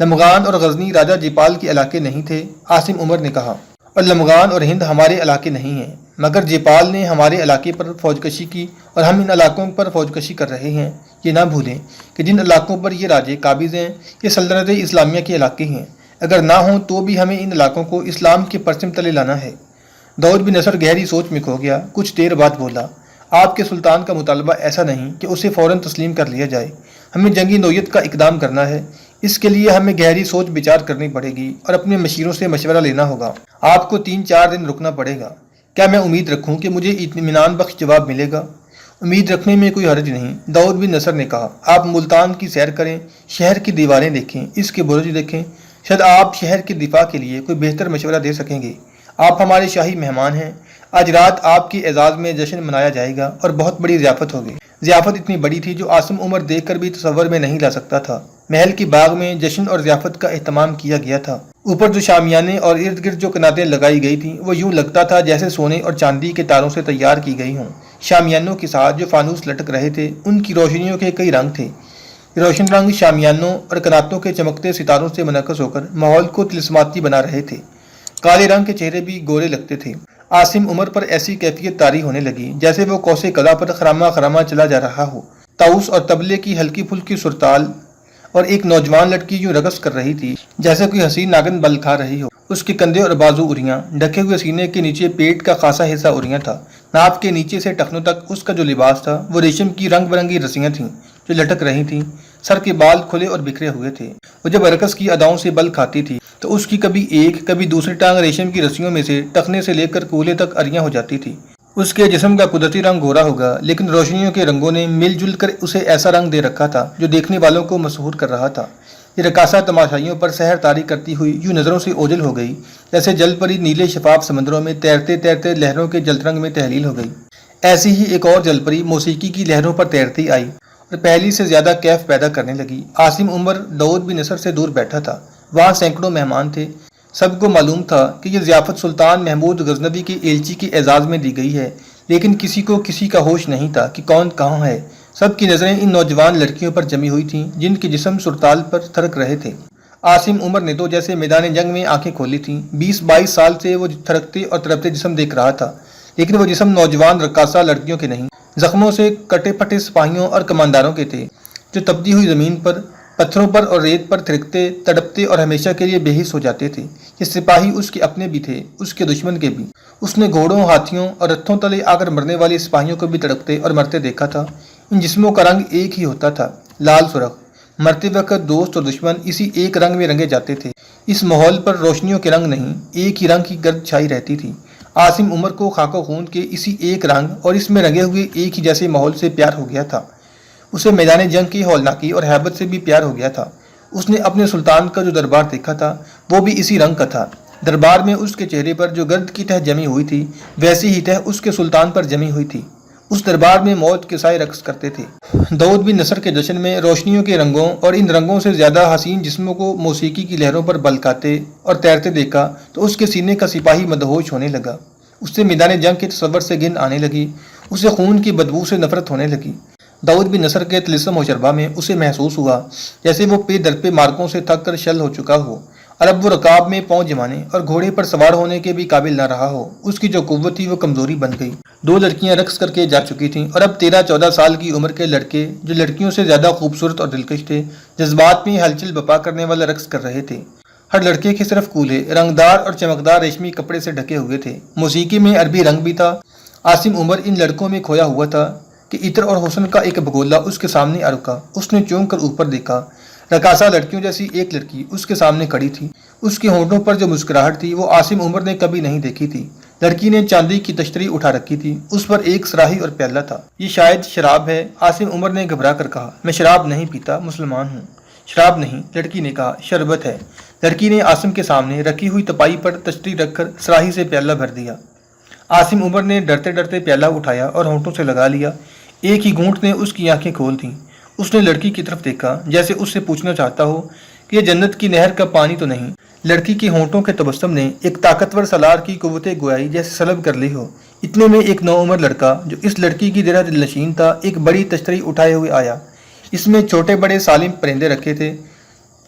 لمغان اور غزنی راجہ جیپال کے علاقے نہیں تھے، عاصم عمر نے کہا، اور لمغان اور ہند ہمارے علاقے نہیں ہیں، مگر جیپال نے ہمارے علاقے پر فوج کشی کی اور ہم ان علاقوں پر فوج کشی کر رہے ہیں۔ یہ نہ بھولیں کہ جن علاقوں پر یہ راجے قابض ہیں یہ سلطنت اسلامیہ کے علاقے ہیں، اگر نہ ہوں تو بھی ہمیں ان علاقوں کو اسلام کے پرچم تلے لانا ہے۔ داؤد بن نصر گہری سوچ میں کھو گیا، کچھ دیر بعد بولا، آپ کے سلطان کا مطالبہ ایسا نہیں کہ اسے فوراً تسلیم کر لیا جائے، ہمیں جنگی نوعیت کا اقدام کرنا ہے، اس کے لیے ہمیں گہری سوچ بچار کرنی پڑے گی اور اپنے مشیروں سے مشورہ لینا ہوگا۔ آپ کو 3-4 دن رکنا پڑے گا۔ کیا میں امید رکھوں کہ مجھے اطمینان بخش جواب ملے گا؟ امید رکھنے میں کوئی حرج نہیں، داؤد بن نصر نے کہا، آپ ملتان کی سیر کریں، شہر کی دیواریں دیکھیں، اس کے برج دیکھیں، شاید آپ شہر کے دفاع کے لیے کوئی بہتر مشورہ دے سکیں گے۔ آپ ہمارے شاہی مہمان ہیں، آج رات آپ کے اعزاز میں جشن منایا جائے گا اور بہت بڑی ضیافت ہوگی۔ ضیافت اتنی بڑی تھی جو عاصم عمر دیکھ کر بھی تصور میں نہیں لا سکتا تھا۔ محل کی باغ میں جشن اور ضیافت کا اہتمام کیا گیا تھا۔ اوپر جو شامیانے اور ارد گرد جو کناتیں لگائی گئی تھیں وہ یوں لگتا تھا جیسے سونے اور چاندی کے تاروں سے تیار کی گئی ہوں۔ شامیانوں کے ساتھ جو فانوس لٹک رہے تھے ان کی روشنیوں کے کئی رنگ تھے۔ روشن رنگ شامیانوں اور کناتوں کے چمکتے ستاروں سے منعکس ہو کر ماحول کو طلسماتی بنا رہے تھے۔ کالے رنگ کے چہرے بھی گورے لگتے تھے۔ عاصم عمر پر ایسی کیفیت طاری ہونے لگی جیسے وہ کوسے قضا پر خراما خراما چلا جا رہا ہو۔ طاؤس اور طبلے کی ہلکی پھلکی سرتال اور ایک نوجوان لڑکی یوں رقص کر رہی تھی جیسے کوئی حسین ناگن بل کھا رہی ہو۔ اس کے کندھے اور بازو اریاں، ڈھکے ہوئے سینے کے نیچے پیٹ کا خاصا حصہ اریاں تھا۔ ناف کے نیچے سے ٹخنوں تک اس کا جو لباس تھا وہ ریشم کی رنگ برنگی رسیاں تھیں جو لٹک رہی تھیں۔ سر کے بال کھلے اور بکھرے ہوئے تھے۔ وہ جب رقص کی اداؤں سے بل کھاتی تھی تو اس کی کبھی ایک کبھی دوسری ٹانگ ریشم کی رسیوں میں سے ٹخنے سے لے کر کولے تک اریاں ہو جاتی تھی۔ اس کے جسم کا قدرتی رنگ گورا ہوگا لیکن روشنیوں کے رنگوں نے مل جل کر اسے ایسا رنگ دے رکھا تھا جو دیکھنے والوں کو مسحور کر رہا تھا۔ یہ رقاصہ تماشائیوں پر سحر طاری کرتی ہوئی یوں نظروں سے اوجھل ہو گئی جیسے جل پری نیلے شفاف سمندروں میں تیرتے تیرتے لہروں کے جلترنگ میں تحلیل ہو گئی۔ ایسی ہی ایک اور جل پری موسیقی کی لہروں پر تیرتی آئی اور پہلی سے زیادہ کیف پیدا کرنے لگی۔ عاصم عمر داؤد بن نصر سے دور بیٹھا تھا۔ وہاں سینکڑوں مہمان تھے۔ سب کو معلوم تھا کہ یہ ضیافت سلطان محمود غزنوی کے ایلچی کے اعزاز میں دی گئی ہے، لیکن کسی کو کسی کا ہوش نہیں تھا کہ کون کہاں ہے۔ سب کی نظریں ان نوجوان لڑکیوں پر جمی ہوئی تھیں جن کے جسم سرتال پر تھرک رہے تھے۔ عاصم عمر نے تو جیسے میدان جنگ میں آنکھیں کھولی تھیں۔ 20-22 سال سے وہ تھرکتے اور تڑپتے جسم دیکھ رہا تھا، لیکن وہ جسم نوجوان رقاصہ لڑکیوں کے نہیں، زخموں سے کٹے پھٹے سپاہیوں اور کمانداروں کے تھے جو تپتی ہوئی زمین پر، پتھروں پر اور ریت پر تھرکتے، تڑپتے اور ہمیشہ کے لیے بے حس ہو جاتے تھے۔ یہ سپاہی اس کے اپنے بھی تھے، اس کے دشمن کے بھی۔ اس نے گھوڑوں، ہاتھیوں اور رتھوں تلے آ کر مرنے والے سپاہیوں کو بھی تڑپتے اور مرتے دیکھا تھا۔ ان جسموں کا رنگ ایک ہی ہوتا تھا، لال سرخ۔ مرتے وقت دوست اور دشمن اسی ایک رنگ میں رنگے جاتے تھے۔ اس ماحول پر روشنیوں کے رنگ نہیں، ایک ہی رنگ کی گرد چھائی رہتی تھی۔ عاصم عمر کو خاک و خون کے اسی ایک رنگ اور اس میں رنگے ہوئے ایک ہی جیسے ماحول سے پیار ہو گیا تھا۔ اسے میدان جنگ کی ہولناکی اور ہیبت سے بھی پیار ہو گیا تھا۔ اس نے اپنے سلطان کا جو دربار دیکھا تھا وہ بھی اسی رنگ کا تھا۔ دربار میں اس کے چہرے پر جو گرد کی تہ جمی ہوئی تھی ویسی ہی تہ اس کے سلطان پر جمی ہوئی تھی۔ اس دربار میں موت کے سائے رقص کرتے تھے۔ داؤد بن نصر کے جشن میں روشنیوں کے رنگوں اور ان رنگوں سے زیادہ حسین جسموں کو موسیقی کی لہروں پر بلکاتے اور تیرتے دیکھا تو اس کے سینے کا سپاہی مدہوش ہونے لگا۔ اس سے میدان جنگ کے تصور سے گھن آنے لگی، اسے خون کی بدبو سے نفرت ہونے لگی۔ داؤد بن نصر کے طلسم و شربہ میں اسے محسوس ہوا جیسے وہ پے در پہ مارکوں سے تھک کر شل ہو چکا ہو، عرب و رکاب میں پاؤں جمانے اور گھوڑے پر سوار ہونے کے بھی قابل نہ رہا ہو۔ اس کی جو قوت تھی وہ کمزوری بن گئی۔ 2 لڑکیاں رقص کر کے جا چکی تھیں اور اب 13-14 سال کی عمر کے لڑکے جو لڑکیوں سے زیادہ خوبصورت اور دلکش تھے جذبات میں ہلچل بپا کرنے والا رقص کر رہے تھے۔ ہر لڑکے کے صرف کولے، رنگدار اور چمکدار ریشمی کپڑے سے ڈھکے ہوئے تھے۔ موسیقی میں عربی رنگ بھی تھا۔ عاصم عمر ان لڑکوں میں کھویا ہوا تھا کہ عطر اور حسن کا ایک بگولا اس کے سامنے آ رکا۔ اس نے چونک کر اوپر دیکھا، رقاصہ لڑکیوں جیسی ایک لڑکی اس کے سامنے کھڑی تھی۔ اس کے ہونٹوں پر جو مسکراہٹ تھی وہ عاصم عمر نے کبھی نہیں دیکھی تھی۔ لڑکی نے چاندی کی تشتری اٹھا رکھی تھی، اس پر ایک صراحی اور پیالہ تھا۔ یہ شاید شراب ہے، عاصم عمر نے گھبرا کر کہا۔ میں شراب نہیں پیتا، مسلمان ہوں۔ شراب نہیں، لڑکی نے کہا، شربت ہے۔ لڑکی نے عاصم کے سامنے رکھی ہوئی تپائی پر تشتری رکھ کر صراحی سے پیالہ بھر دیا۔ عاصم عمر نے ڈرتے ڈرتے پیالہ اٹھایا اور ہونٹوں سے لگا لیا۔ ایک ہی گھونٹ نے اس کی آنکھیں کھول دیں۔ اس نے لڑکی کی طرف دیکھا جیسے اس سے پوچھنا چاہتا ہو کہ یہ جنت کی نہر کا پانی تو نہیں۔ لڑکی کے ہونٹوں کے تبسم نے ایک طاقتور سالار کی قوت گویائی جیسے سلب کر لی ہو۔ اتنے میں ایک نوعمر لڑکا جو اس لڑکی کی طرح دل نشین تھا ایک بڑی تشتری اٹھائے ہوئے آیا۔ اس میں چھوٹے بڑے سالم پرندے رکھے تھے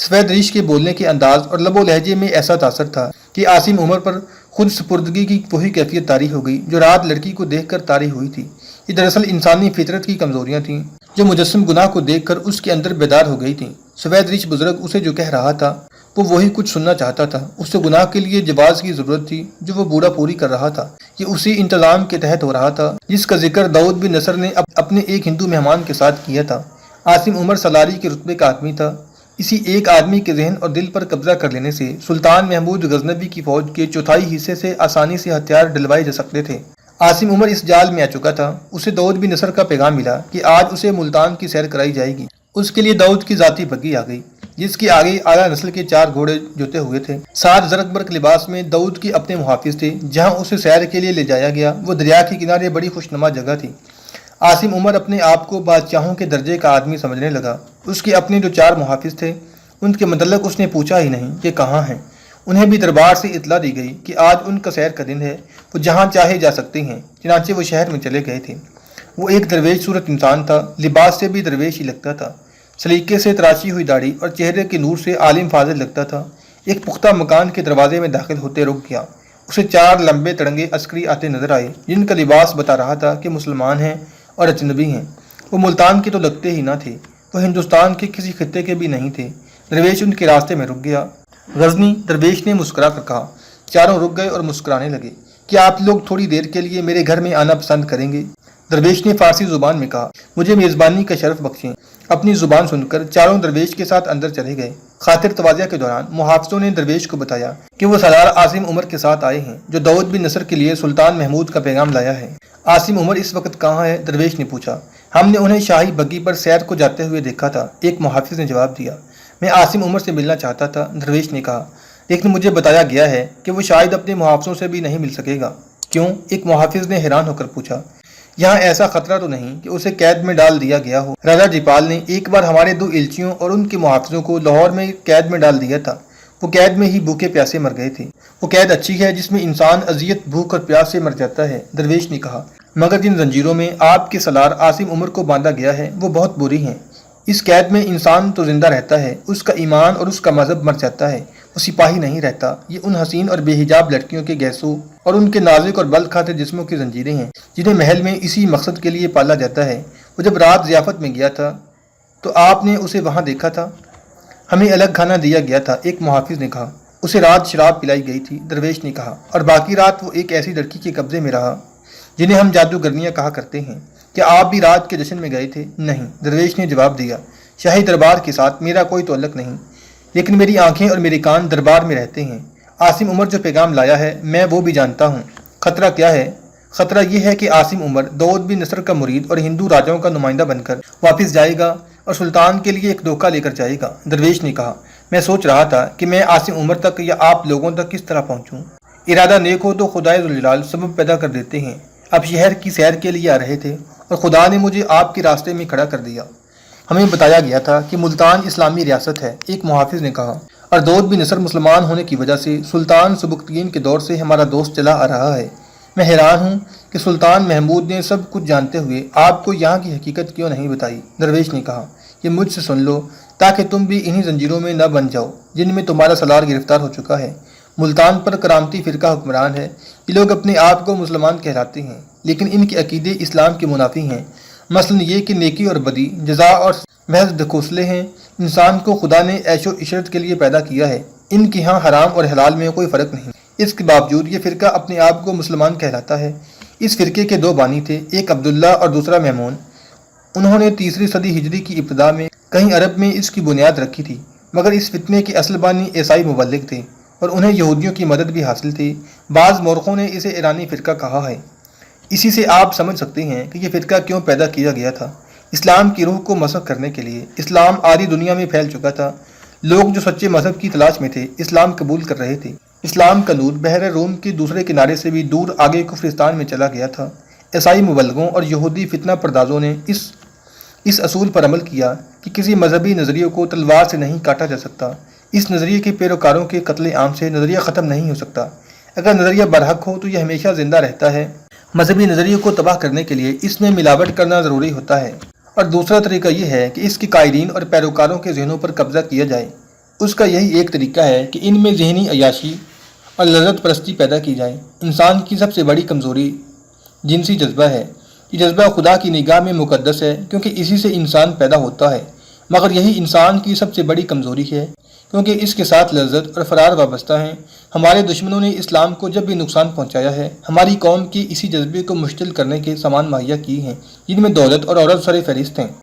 سفید ریش کے بولنے کے انداز اور لب و لہجے میں ایسا تاثر تھا کہ عاصم عمر پر خود سپردگی کی وہی کیفیت طاری ہو گئی جو رات لڑکی کو دیکھ کر طاری ہوئی تھی۔ یہ دراصل انسانی فطرت کی کمزوریاں تھیں جو مجسم گناہ کو دیکھ کر اس کے اندر بیدار ہو گئی تھیں۔ سفید ریش بزرگ اسے جو کہہ رہا تھا وہ وہی کچھ سننا چاہتا تھا۔ اس سے گناہ کے لیے جواز کی ضرورت تھی جو وہ بوڑھا پوری کر رہا تھا۔ یہ اسی انتظام کے تحت ہو رہا تھا جس کا ذکر داؤد بن نصر نے اپنے ایک ہندو مہمان کے ساتھ کیا تھا۔ عاصم عمر سالاری کے رتبے کا آدمی تھا۔ اسی ایک آدمی کے ذہن اور دل پر قبضہ کر لینے سے سلطان محمود غزنوی کی فوج کے چوتھائی حصے سے آسانی سے ہتھیار ڈلوائے جا سکتے تھے۔ عاصم عمر اس جال میں آ چکا تھا۔ اسے داؤد بن نصر کا پیغام ملا کہ آج اسے ملتان کی سیر کرائی جائے گی۔ اس کے لیے داؤد کی ذاتی بگی آ گئی جس کے آگے اعلیٰ نسل کے 4 گھوڑے جوتے ہوئے تھے۔ 7 زرق برق لباس میں داؤد کے اپنے محافظ تھے۔ جہاں اسے سیر کے لیے لے جایا گیا وہ دریا کے کنارے بڑی خوشنما جگہ تھی۔ عاصم عمر اپنے آپ کو بادشاہوں کے درجے کا آدمی سمجھنے لگا۔ اس کے اپنے جو 4 محافظ تھے ان کے متعلق اس نے پوچھا ہی نہیں کہ کہاں ہیں۔ انہیں بھی دربار سے اطلاع دی گئی کہ آج ان کا سیر کا دن ہے، وہ جہاں چاہے جا سکتے ہیں۔ چنانچہ وہ شہر میں چلے گئے تھے۔ وہ ایک درویش صورت انسان تھا، لباس سے بھی درویش ہی لگتا تھا۔ سلیقے سے تراشی ہوئی داڑھی اور چہرے کے نور سے عالم فاضل لگتا تھا۔ ایک پختہ مکان کے دروازے میں داخل ہوتے رک گیا۔ اسے 4 لمبے تڑنگے عسکری آتے نظر آئے جن کا لباس بتا رہا تھا کہ مسلمان ہیں اور اجنبی ہیں۔ وہ ملتان کے تو لگتے ہی نہ تھے، وہ ہندوستان کے کسی خطے کے بھی نہیں تھے۔ درویش ان کے راستے میں رک گیا۔ غزنی، درویش نے مسکرا کر کہا۔ چاروں رک گئے اور مسکرانے لگے۔ کیا آپ لوگ تھوڑی دیر کے لیے میرے گھر میں آنا پسند کریں گے؟ درویش نے فارسی زبان میں کہا۔ مجھے میزبانی کا شرف بخشیں۔ اپنی زبان سن کر چاروں درویش کے ساتھ اندر چلے گئے۔ خاطر تواضع کے دوران محافظوں نے درویش کو بتایا کہ وہ سالار عاصم عمر کے ساتھ آئے ہیں جو داؤد بن نصر کے لیے سلطان محمود کا پیغام لایا ہے۔ عاصم عمر اس وقت کہاں ہے؟ درویش نے پوچھا۔ ہم نے انہیں شاہی بگی پر سیر کو جاتے ہوئے دیکھا تھا، ایک محافظ نے جواب دیا۔ میں عاصم عمر سے ملنا چاہتا تھا، درویش نے کہا، لیکن مجھے بتایا گیا ہے کہ وہ شاید اپنے محافظوں سے بھی نہیں مل سکے گا۔ کیوں؟ ایک محافظ نے حیران ہو کر پوچھا۔ یہاں ایسا خطرہ تو نہیں کہ اسے قید میں ڈال دیا گیا ہو؟ راجا جیپال نے ایک بار ہمارے 2 ایلچیوں اور ان کے محافظوں کو لاہور میں قید میں ڈال دیا تھا۔ وہ قید میں ہی بھوکے پیاسے مر گئے تھے۔ وہ قید اچھی ہے جس میں انسان اذیت، بھوک اور پیاس سے مر جاتا ہے، درویش نے کہا، مگر جن زنجیروں میں آپ کے سالار عاصم عمر کو باندھا گیا ہے وہ بہت بری ہیں۔ اس قید میں انسان تو زندہ رہتا ہے، اس کا ایمان اور اس کا مذہب مر جاتا ہے، وہ سپاہی نہیں رہتا۔ یہ ان حسین اور بے حجاب لڑکیوں کے گیسوں اور ان کے نازک اور بل کھاتے جسموں کی زنجیریں ہیں جنہیں محل میں اسی مقصد کے لیے پالا جاتا ہے۔ وہ جب رات ضیافت میں گیا تھا تو آپ نے اسے وہاں دیکھا تھا؟ ہمیں الگ کھانا دیا گیا تھا، ایک محافظ نے کہا۔ اسے رات شراب پلائی گئی تھی، درویش نے کہا، اور باقی رات وہ ایک ایسی لڑکی کے قبضے میں رہا جنہیں ہم جادوگرنیاں کہا کرتے ہیں۔ کیا آپ بھی رات کے جشن میں گئے تھے؟ نہیں، درویش نے جواب دیا، شاہی دربار کے ساتھ میرا کوئی تعلق نہیں، لیکن میری آنکھیں اور میرے کان دربار میں رہتے ہیں۔ عاصم عمر جو پیغام لایا ہے میں وہ بھی جانتا ہوں۔ خطرہ کیا ہے؟ خطرہ یہ ہے کہ عاصم عمر داؤد بن نصر کا مرید اور ہندو راجاؤں کا نمائندہ بن کر واپس جائے گا اور سلطان کے لیے ایک دھوکہ لے کر جائے گا، درویش نے کہا۔ میں سوچ رہا تھا کہ میں عاصم عمر تک یا آپ لوگوں تک کس طرح پہنچوں۔ ارادہ نیک ہو تو خدائے ذوالجلال سبب پیدا کر دیتے ہیں۔ اب شہر کی سیر کے لیے آ رہے تھے اور خدا نے مجھے آپ کے راستے میں کھڑا کر دیا۔ ہمیں بتایا گیا تھا کہ ملتان اسلامی ریاست ہے، ایک محافظ نے کہا، اور داؤد بن نصر مسلمان ہونے کی وجہ سے سلطان سبکتگین کے دور سے ہمارا دوست چلا آ رہا ہے۔ میں حیران ہوں کہ سلطان محمود نے سب کچھ جانتے ہوئے آپ کو یہاں کی حقیقت کیوں نہیں بتائی، درویش نے کہا۔ یہ مجھ سے سن لو تاکہ تم بھی انہی زنجیروں میں نہ بن جاؤ جن میں تمہارا سالار گرفتار ہو چکا ہے۔ ملتان پر کرامتی فرقہ حکمران ہے۔ یہ لوگ اپنے آپ کو مسلمان کہلاتے ہیں لیکن ان کے عقیدے اسلام کے منافی ہیں۔ مثلاً یہ کہ نیکی اور بدی جزا اور محض دکوسلے ہیں۔ انسان کو خدا نے عیش و عشرت کے لیے پیدا کیا ہے، ان کے ہاں حرام اور حلال میں کوئی فرق نہیں۔ اس کے باوجود یہ فرقہ اپنے آپ کو مسلمان کہلاتا ہے۔ اس فرقے کے 2 بانی تھے، ایک عبداللہ اور دوسرا میمون۔ انہوں نے 3 صدی ہجری کی ابتدا میں کہیں عرب میں اس کی بنیاد رکھی تھی، مگر اس فتنے کے اصل بانی عیسائی مبلغ تھے اور انہیں یہودیوں کی مدد بھی حاصل تھی۔ بعض مورخوں نے اسے ایرانی فرقہ کہا ہے۔ اسی سے آپ سمجھ سکتے ہیں کہ یہ فرقہ کیوں پیدا کیا گیا تھا، اسلام کی روح کو مسخ کرنے کے لیے۔ اسلام آدھی دنیا میں پھیل چکا تھا، لوگ جو سچے مذہب کی تلاش میں تھے اسلام قبول کر رہے تھے۔ اسلام کا نور بحر روم کے دوسرے کنارے سے بھی دور آگے کفرستان میں چلا گیا تھا۔ عیسائی مبلغوں اور یہودی فتنہ پردازوں نے اس اصول پر عمل کیا کہ کسی مذہبی نظریے کو تلوار سے نہیں کاٹا جا سکتا۔ اس نظریے کے پیروکاروں کے قتل عام سے نظریہ ختم نہیں ہو سکتا۔ اگر نظریہ برحق ہو تو یہ ہمیشہ زندہ رہتا ہے۔ مذہبی نظریے کو تباہ کرنے کے لیے اس میں ملاوٹ کرنا ضروری ہوتا ہے، اور دوسرا طریقہ یہ ہے کہ اس کے قائدین اور پیروکاروں کے ذہنوں پر قبضہ کیا جائے۔ اس کا یہی ایک طریقہ ہے کہ ان میں ذہنی عیاشی اور لذت پرستی پیدا کی جائے۔ انسان کی سب سے بڑی کمزوری جنسی جذبہ ہے۔ یہ جذبہ خدا کی نگاہ میں مقدس ہے کیونکہ اسی سے انسان پیدا ہوتا ہے، مگر یہی انسان کی سب سے بڑی کمزوری ہے کیونکہ اس کے ساتھ لذت اور فرار وابستہ ہیں۔ ہمارے دشمنوں نے اسلام کو جب بھی نقصان پہنچایا ہے، ہماری قوم کی اسی جذبے کو مشتعل کرنے کے سامان مہیا کی ہیں، جن میں دولت اور عورت سر فہرست ہیں۔